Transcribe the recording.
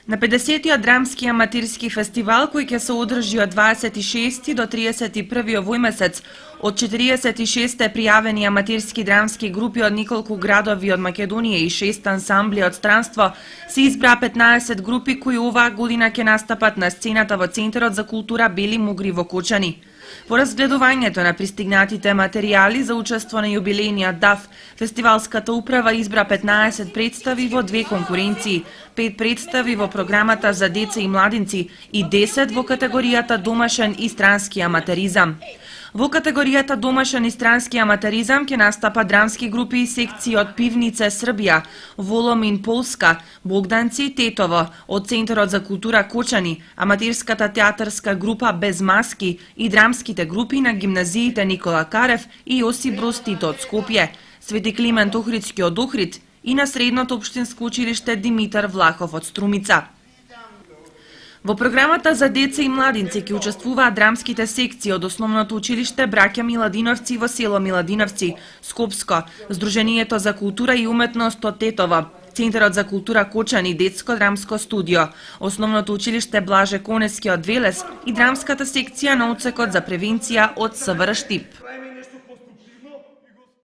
На 50-тиот драмски аматирски фестивал, кој ќе се одржи од 26 до 31 овој месец, од 46 пријавени аматирски драмски групи од неколку градови од Македонија и 6 ансамбли од странство, се избра 15 групи кои оваа година ќе настапат на сцената во Центарот за култура Бели Мугри во Кочани. По разгледувањето на пристигнатите материјали за учество на јубилејниот ДАФ, фестивалската управа избра 15 представи во 2 конкуренции, 5 представи во програмата за деца и младинци и 10 во категоријата домашен и странски аматеризам. Во категоријата домашен и странски аматеризам ќе настапа драмски групи и секции од Пивнице Србија, Воломин Полска, Богданци Тетово, од Центарот за култура Кочани, аматирската театарска група Без маски и драмските групи на гимназиите Никола Карев и Јосип Броз Тито од Скопје, Свети Климент Охридски од Охрид и на Средното општинско училиште Димитар Влахов од Струмица. Во програмата за деца и младинци ќе учествуваат драмските секции од Основното училиште Браќа Миладиновци во село Миладиновци, Скопско, Сдруженијето за култура и уметност од Тетово, Центарот за култура Кочани, Детско драмско студио, Основното училиште Блаже Конески од Велес и драмската секција на одсекот за превенција од СВР Штип.